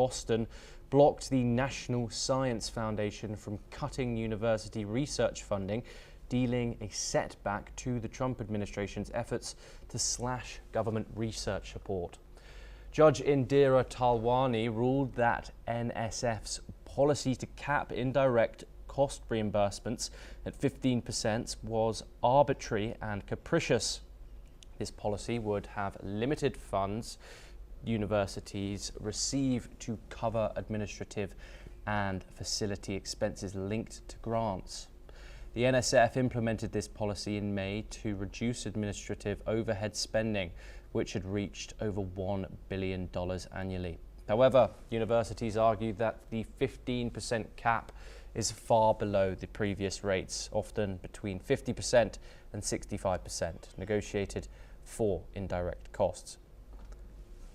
Boston blocked the National Science Foundation from cutting university research funding, dealing a setback to the Trump administration's efforts to slash government research support. Judge Indira Talwani ruled that NSF's policy to cap indirect cost reimbursements at 15% was arbitrary and capricious. This policy would have limited funds universities receive to cover administrative and facility expenses linked to grants. The NSF implemented this policy in May to reduce administrative overhead spending, which had reached over $1 billion annually. However, universities argue that the 15% cap is far below the previous rates, often between 50% and 65%, negotiated for indirect costs.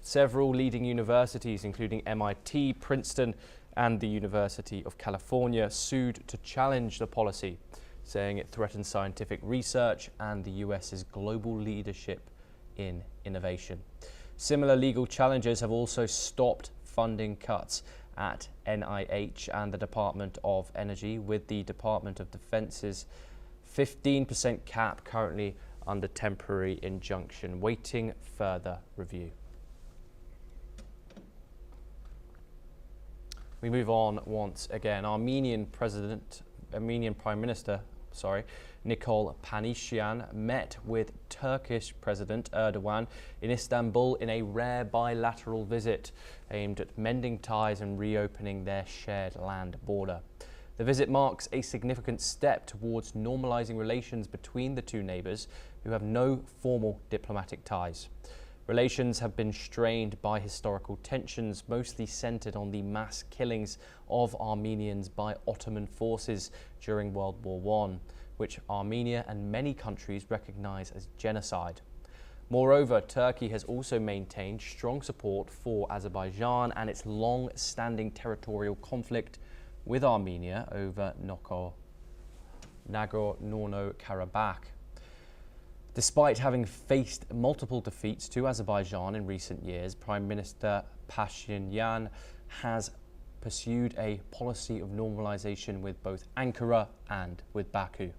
Several leading universities, including MIT, Princeton, and the University of California, sued to challenge the policy, saying it threatens scientific research and the US's global leadership in innovation. Similar legal challenges have also stopped funding cuts at NIH and the Department of Energy, with the Department of Defense's 15% cap currently under temporary injunction, waiting further review. We move on once again. Armenian Prime Minister Nikol Pashinyan met with Turkish President Erdogan in Istanbul in a rare bilateral visit aimed at mending ties and reopening their shared land border. The visit marks a significant step towards normalizing relations between the two neighbors who have no formal diplomatic ties. Relations have been strained by historical tensions, mostly centered on the mass killings of Armenians by Ottoman forces during World War I, which Armenia and many countries recognize as genocide. Moreover, Turkey has also maintained strong support for Azerbaijan and its long-standing territorial conflict with Armenia over Nagorno-Karabakh. Despite having faced multiple defeats to Azerbaijan in recent years, Prime Minister Pashinyan has pursued a policy of normalization with both Ankara and with Baku.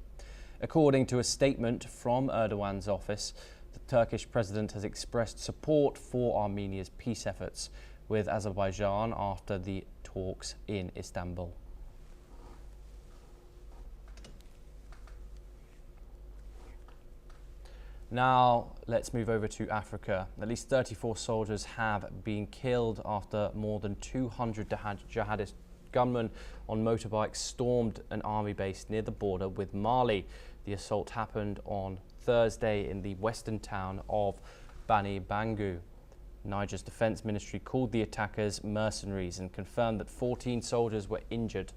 According to a statement from Erdogan's office, the Turkish president has expressed support for Armenia's peace efforts with Azerbaijan after the talks in Istanbul. Now, let's move over to Africa. At least 34 soldiers have been killed after more than 200 jihadist gunmen on motorbikes stormed an army base near the border with Mali. The assault happened on Thursday in the western town of Bani Bangu. Niger's defense ministry called the attackers mercenaries and confirmed that 14 soldiers were injured.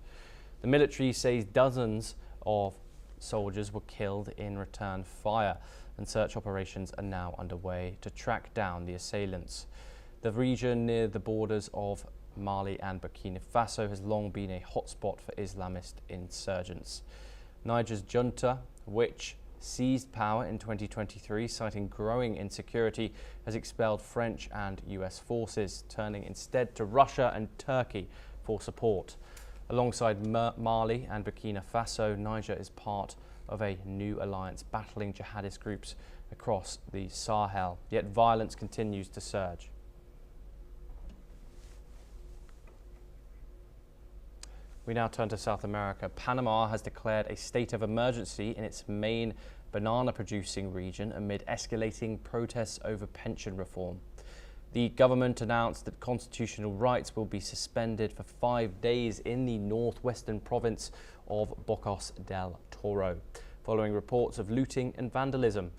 The military says dozens of soldiers were killed in return fire, and search operations are now underway to track down the assailants. The region near the borders of Mali and Burkina Faso has long been a hotspot for Islamist insurgents. Niger's junta, which seized power in 2023, citing growing insecurity, has expelled French and US forces, turning instead to Russia and Turkey for support. Alongside Mali and Burkina Faso, Niger is part of a new alliance battling jihadist groups across the Sahel, yet violence continues to surge. We now turn to South America. Panama has declared a state of emergency in its main banana-producing region amid escalating protests over pension reform. The government announced that constitutional rights will be suspended for 5 days in the northwestern province of Bocas del Toro, following reports of looting and vandalism.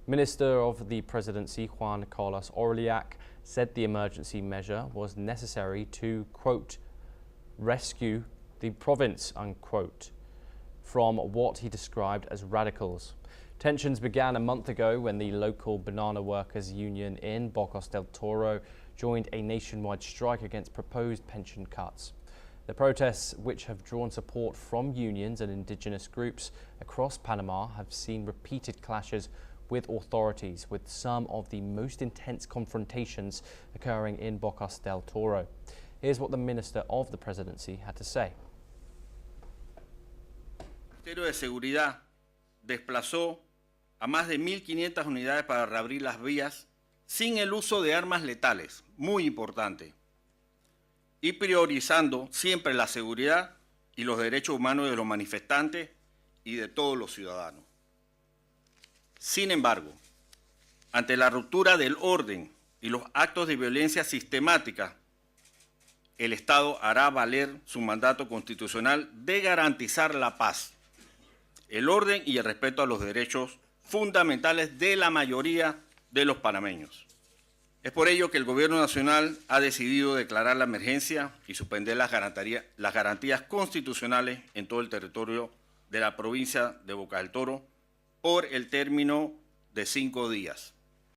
Minister of the Presidency, Juan Carlos Orliac, said the emergency measure was necessary to, quote, rescue the province, unquote, from what he described as radicals. Tensions began a month ago when the local banana workers union in Bocas del Toro joined a nationwide strike against proposed pension cuts. The protests, which have drawn support from unions and indigenous groups across Panama, have seen repeated clashes with authorities, with some of the most intense confrontations occurring in Bocas del Toro. Here's what the Minister of the Presidency had to say. El Ministerio de Seguridad desplazó a más de 1.500 unidades para reabrir las vías sin el uso de armas letales, muy importante, y priorizando siempre la seguridad y los derechos humanos de los manifestantes y de todos los ciudadanos. Sin embargo, ante la ruptura del orden y los actos de violencia sistemática, el Estado hará valer su mandato constitucional de garantizar la paz, el orden y el respeto a los derechos fundamentales de la mayoría de los panameños. Es por ello que el Gobierno Nacional ha decidido declarar la emergencia y suspender las garantías constitucionales en todo el territorio de la provincia de Boca del Toro por el término de 5 días.